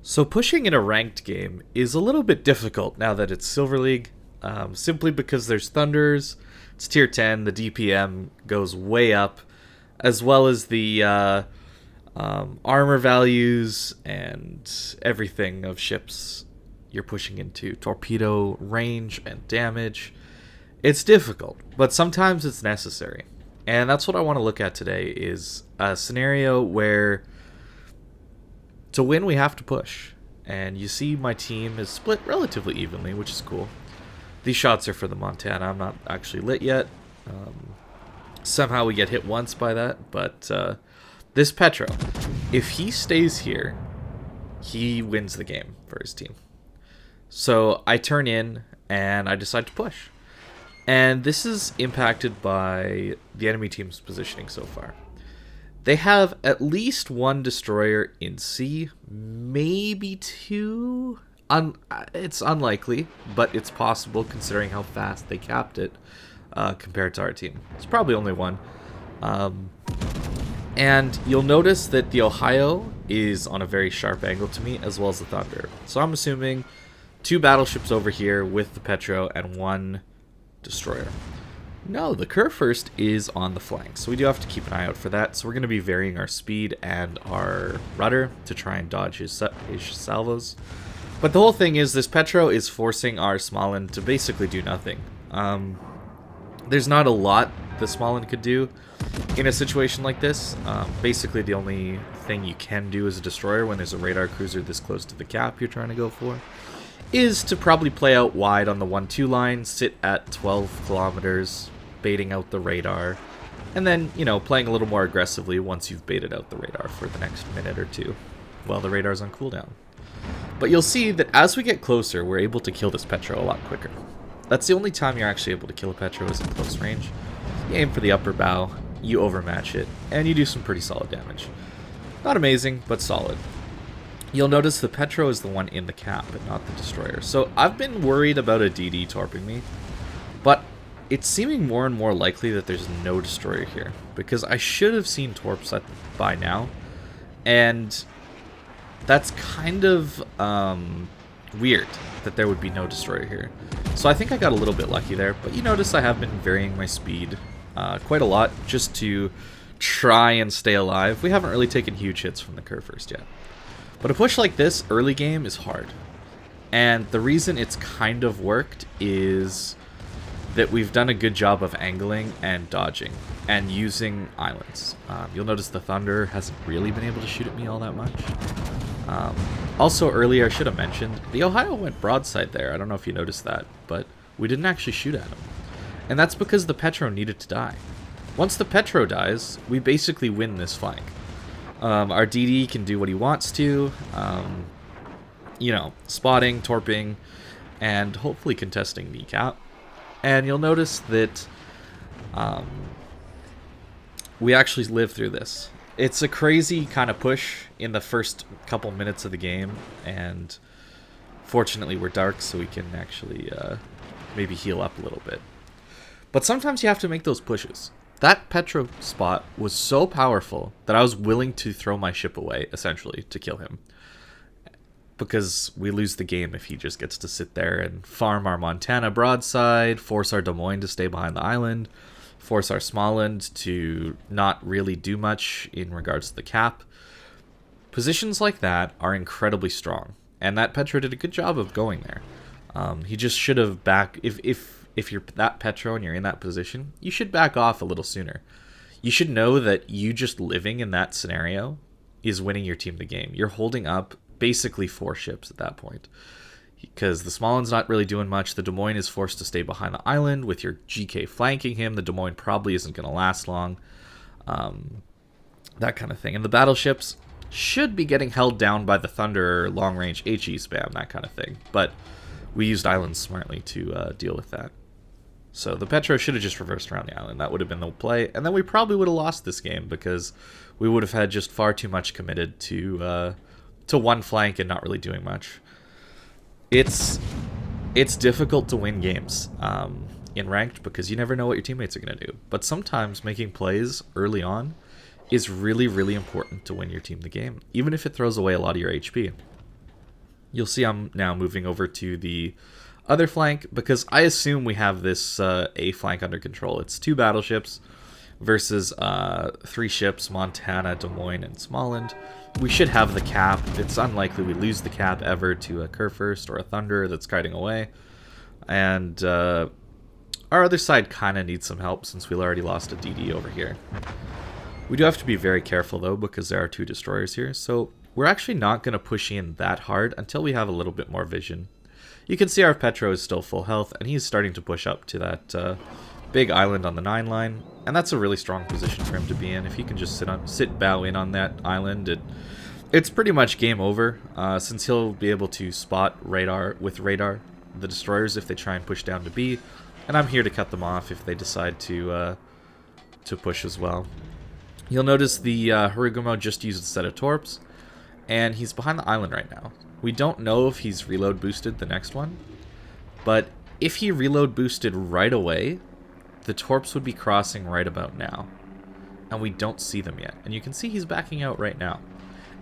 So pushing in a ranked game is a little bit difficult now that it's Silver League, simply because there's Thunders, it's tier 10, the DPM goes way up, as well as the armor values and everything of ships you're pushing into, torpedo range and damage. It's difficult, but sometimes it's necessary. And that's what I want to look at today is a scenario where to win, we have to push. And you see my team is split relatively evenly, which is cool. These shots are for the Montana. I'm not actually lit yet. Somehow we get hit once by that. But this Petro, if he stays here, he wins the game for his team. So I turn in and I decide to push. And this is impacted by the enemy team's positioning so far. They have at least one destroyer in C, maybe two. It's unlikely, but it's possible considering how fast they capped it compared to our team. It's probably only one. And you'll notice that the Ohio is on a very sharp angle to me, as well as the Thunder. So I'm assuming two battleships over here with the Petro and one destroyer. No, the Kerr first is on the flank, so we do have to keep an eye out for that. So we're going to be varying our speed and our rudder to try and dodge his salvos. But the whole thing is this Petro is forcing our Småland to basically do nothing. There's not a lot the Småland could do in a situation like this. Basically the only thing you can do as a destroyer when there's a radar cruiser this close to the cap you're trying to go for is to probably play out wide on the 1-2 line, sit at 12 kilometers, baiting out the radar, and then, you know, playing a little more aggressively once you've baited out the radar for the next minute or two while the radar's on cooldown. But you'll see that as we get closer, we're able to kill this Petro a lot quicker. That's the only time you're actually able to kill a Petro is in close range. You aim for the upper bow, you overmatch it, and you do some pretty solid damage. Not amazing, but solid. You'll notice the Petro is the one in the cap, but not the destroyer. So I've been worried about a DD torping me, but it's seeming more and more likely that there's no destroyer here, because I should have seen torps by now, and that's kind of weird that there would be no destroyer here. So I think I got a little bit lucky there, but you notice I have been varying my speed quite a lot just to try and stay alive. We haven't really taken huge hits from the Kerr first yet. But a push like this early game is hard. And the reason it's kind of worked is that we've done a good job of angling and dodging and using islands. You'll notice the Thunder hasn't really been able to shoot at me all that much. Also earlier I should have mentioned, the Ohio went broadside there. I don't know if you noticed that, but we didn't actually shoot at him. And that's because the Petro needed to die. Once the Petro dies, we basically win this flank. Our DD can do what he wants to, you know, spotting, torping, and hopefully contesting the cap. And you'll notice that we actually live through this. It's a crazy kind of push in the first couple minutes of the game, and fortunately we're dark so we can actually maybe heal up a little bit. But sometimes you have to make those pushes. That Petro spot was so powerful that I was willing to throw my ship away, essentially, to kill him. Because we lose the game if he just gets to sit there and farm our Montana broadside, force our Des Moines to stay behind the island, force our Småland to not really do much in regards to the cap. Positions like that are incredibly strong, and that Petro did a good job of going there. He just should have if you're that Petro and you're in that position, you should back off a little sooner. You should know that you just living in that scenario is winning your team the game. You're holding up basically 4 ships at that point. Because the Småland's not really doing much. The Des Moines is forced to stay behind the island with your GK flanking him. The Des Moines probably isn't going to last long. That kind of thing. And the battleships should be getting held down by the Thunder, long-range HE spam, that kind of thing. But we used islands smartly to deal with that. So the Petro should have just reversed around the island. That would have been the play. And then we probably would have lost this game because we would have had just far too much committed to one flank and not really doing much. It's difficult to win games in ranked because you never know what your teammates are going to do. But sometimes making plays early on is really, really important to win your team the game, even if it throws away a lot of your HP. You'll see I'm now moving over to the other flank because I assume we have this A flank under control. It's 2 battleships versus 3 ships, Montana, Des Moines, and Smallland. We should have the cap. It's unlikely we lose the cap ever to a Kurfürst or a Thunder that's kiting away. And our other side kind of needs some help since we already lost a DD over here. We do have to be very careful though because there are 2 destroyers here, so we're actually not going to push in that hard until we have a little bit more vision. You can see our Petro is still full health, and he's starting to push up to that big island on the 9 line, and that's a really strong position for him to be in. If he can just bow in on that island, it's pretty much game over, since he'll be able to spot radar the destroyers if they try and push down to B, and I'm here to cut them off if they decide to push as well. You'll notice the Harugumo just used a set of torps, and he's behind the island right now. We don't know if he's reload boosted the next one, but if he reload boosted right away, the torps would be crossing right about now, and we don't see them yet. And you can see he's backing out right now.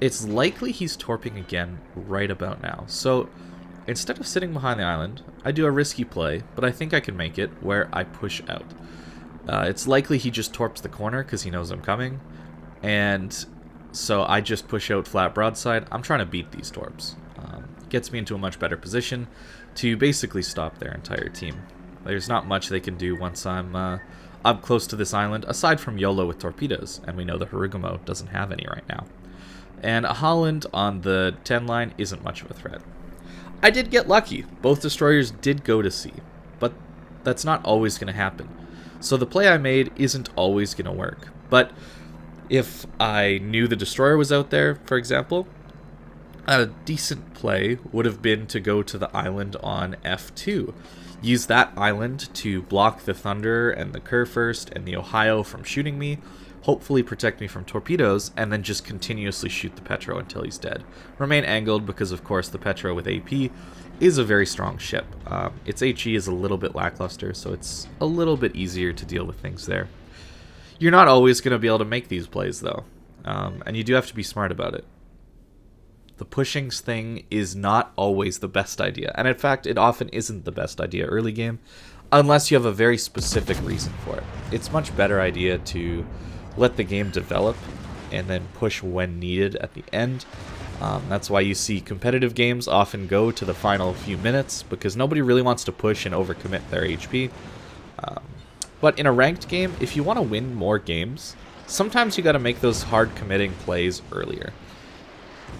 It's likely he's torping again right about now. So instead of sitting behind the island, I do a risky play, but I think I can make it where I push out. It's likely he just torps the corner because he knows I'm coming, and so I just push out flat broadside. I'm trying to beat these torps. Gets me into a much better position to basically stop their entire team. There's not much they can do once I'm up close to this island, aside from YOLO with torpedoes, and we know the Harugumo doesn't have any right now. And a Holland on the 10 line isn't much of a threat. I did get lucky. Both destroyers did go to sea, but that's not always going to happen. So the play I made isn't always going to work. But if I knew the destroyer was out there, for example, a decent play would have been to go to the island on F2. Use that island to block the Thunder and the Kurfürst and the Ohio from shooting me, hopefully protect me from torpedoes, and then just continuously shoot the Petro until he's dead. Remain angled because, of course, the Petro with AP is a very strong ship. Its HE is a little bit lackluster, so it's a little bit easier to deal with things there. You're not always going to be able to make these plays, though, and you do have to be smart about it. The pushings thing is not always the best idea, and in fact, it often isn't the best idea early game, unless you have a very specific reason for it. It's much better idea to let the game develop and then push when needed at the end. That's why you see competitive games often go to the final few minutes, because nobody really wants to push and overcommit their HP. But in a ranked game, if you want to win more games, sometimes you got to make those hard committing plays earlier.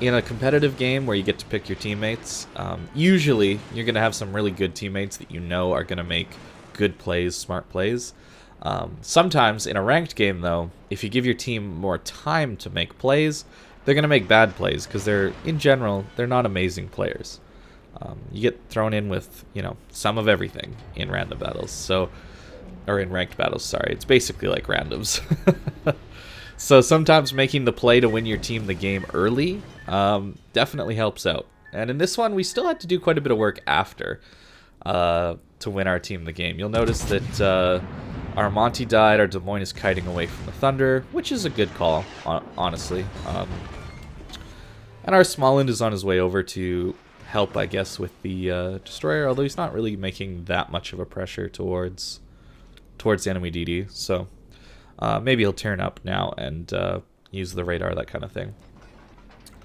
In a competitive game where you get to pick your teammates, usually you're going to have some really good teammates that you know are going to make good plays, smart plays. Sometimes in a ranked game, though, if you give your team more time to make plays, they're going to make bad plays because in general, they're not amazing players. You get thrown in with, some of everything in random battles. Or in ranked battles, sorry. It's basically like randoms. So sometimes making the play to win your team the game early definitely helps out. And in this one, we still had to do quite a bit of work after to win our team the game. You'll notice that our Monty died, our Des Moines is kiting away from the Thunder, which is a good call, honestly. And our Smallland is on his way over to help, I guess, with the destroyer, although he's not really making that much of a pressure towards the enemy DD, so maybe he'll turn up now and use the radar, that kind of thing.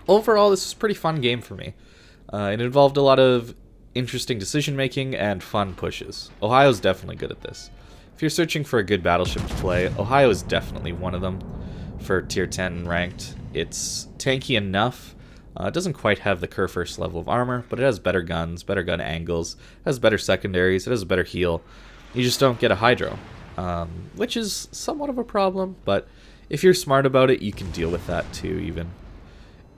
Overall, this is a pretty fun game for me. It involved a lot of interesting decision making and fun pushes. Ohio's definitely good at this. If you're searching for a good battleship to play, Ohio is definitely one of them for tier 10 ranked. It's tanky enough. It doesn't quite have the Kurfürst level of armor, but it has better guns, better gun angles, it has better secondaries, it has a better heal. You just don't get a hydro, which is somewhat of a problem, but if you're smart about it, you can deal with that too, even.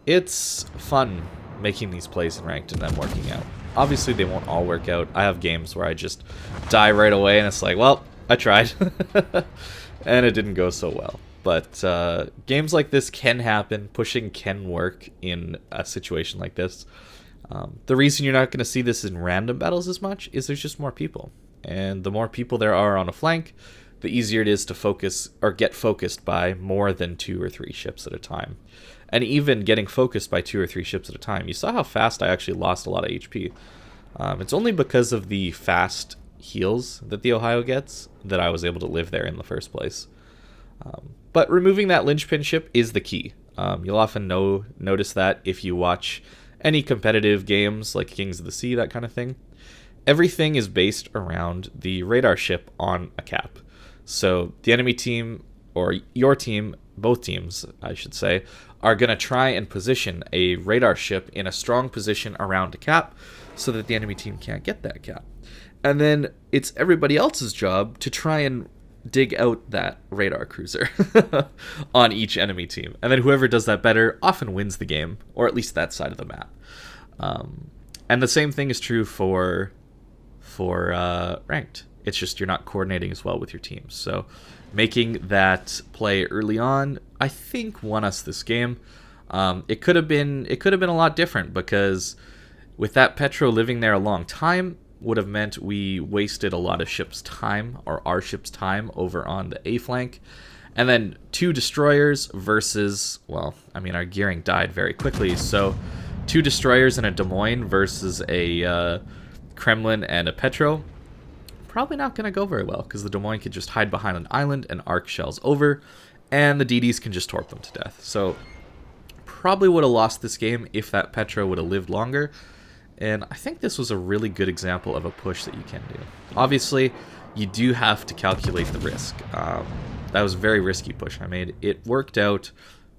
It's fun making these plays in ranked and then working out. Obviously, they won't all work out. I have games where I just die right away, and it's like, well, I tried, and it didn't go so well. But games like this can happen. Pushing can work in a situation like this. The reason you're not going to see this in random battles as much is there's just more people. And the more people there are on a flank, the easier it is to focus or get focused by more than 2 or 3 ships at a time. and even getting focused by 2 or 3 ships at a time. You saw how fast I actually lost a lot of HP. It's only because of the fast heals that the Ohio gets that I was able to live there in the first place. But removing that linchpin ship is the key. You'll often notice that if you watch any competitive games like Kings of the Sea, that kind of thing. Everything is based around the radar ship on a cap. So the enemy team, or your team, both teams, I should say, are going to try and position a radar ship in a strong position around a cap so that the enemy team can't get that cap. And then it's everybody else's job to try and dig out that radar cruiser on each enemy team. And then whoever does that better often wins the game, or at least that side of the map. And the same thing is true for ranked. It's just you're not coordinating as well with your teams. So making that play early on, I think, won us this game. It could have been a lot different, because with that Petro living there a long time would have meant we wasted a lot of ships' time, or our ship's time, over on the A flank. And then 2 destroyers versus, well, I mean, our gearing died very quickly, so 2 destroyers and a Des Moines versus a Kremlin and a Petro, probably not going to go very well, because the Des Moines could just hide behind an island and arc shells over, and the DDs can just torp them to death. So probably would have lost this game if that Petro would have lived longer. And I think this was a really good example of a push that you can do. Obviously, you do have to calculate the risk. That was a very risky push I made. It worked out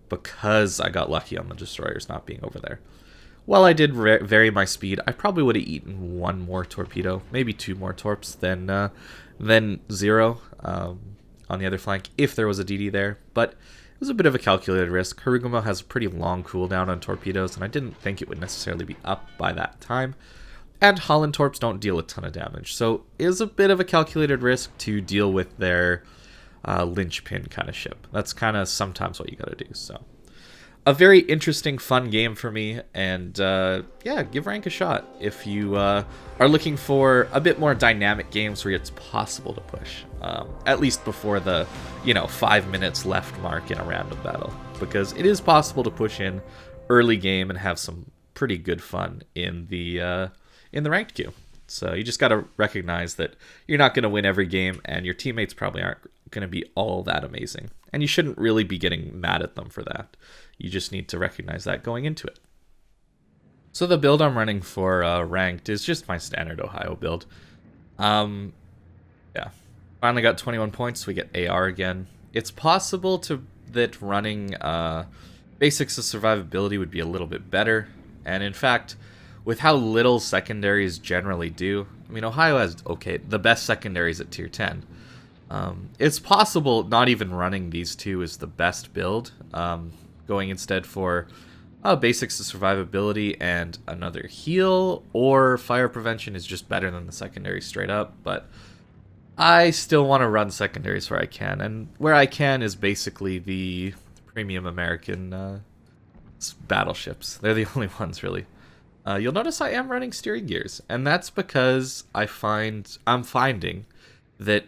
because I got lucky on the destroyers not being over there. While I did vary my speed, I probably would have eaten 1 more torpedo, maybe 2 more torps than 0 on the other flank if there was a DD there. But it was a bit of a calculated risk. Harugumo has a pretty long cooldown on torpedoes, and I didn't think it would necessarily be up by that time. And Holland torps don't deal a ton of damage, so it was a bit of a calculated risk to deal with their linchpin kind of ship. That's kind of sometimes what you gotta do. So a very interesting, fun game for me, and yeah, give rank a shot if you are looking for a bit more dynamic games where it's possible to push, at least before the 5 minutes left mark in a random battle, because it is possible to push in early game and have some pretty good fun in the ranked queue. So you just got to recognize that you're not going to win every game, and your teammates probably aren't going to be all that amazing, and you shouldn't really be getting mad at them for that. You just need to recognize that going into it. So the build I'm running for ranked is just my standard Ohio build. Yeah, finally got 21 points. We get AR again. It's possible that running basics of survivability would be a little bit better, and in fact, with how little secondaries generally do, I mean, Ohio has the best secondaries at tier 10. It's possible not even running these 2 is the best build. Going instead for basics of survivability and another heal, or fire prevention is just better than the secondary straight up. But I still want to run secondaries where I can, and where I can is basically the premium American battleships. They're the only ones really. You'll notice I am running steering gears, and that's because I'm finding that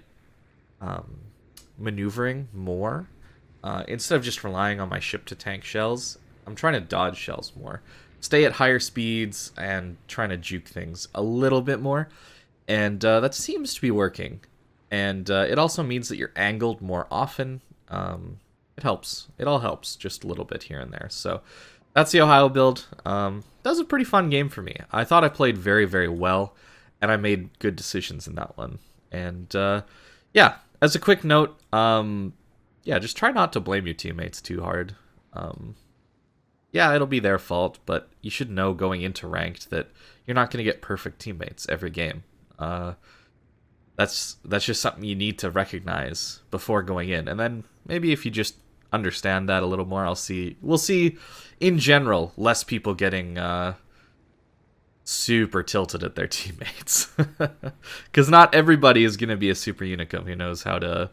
maneuvering more, instead of just relying on my ship to tank shells, I'm trying to dodge shells more, stay at higher speeds, and trying to juke things a little bit more, and that seems to be working. And it also means that you're angled more often. It helps. It all helps just a little bit here and there. So that's the Ohio build. That was a pretty fun game for me. I thought I played very, very well, and I made good decisions in that one. And yeah, as a quick note, yeah, just try not to blame your teammates too hard. Yeah, it'll be their fault, but you should know going into ranked that you're not going to get perfect teammates every game. That's just something you need to recognize before going in. And then maybe if you just understand that a little more, we'll see in general less people getting super tilted at their teammates. Because not everybody is going to be a super Unicum who knows how to,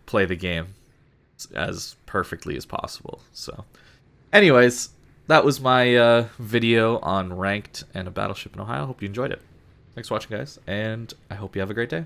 play the game as perfectly as possible. So anyways, that was my video on ranked and a battleship in Ohio. Hope you enjoyed it. Thanks for watching, guys, and I hope you have a great day.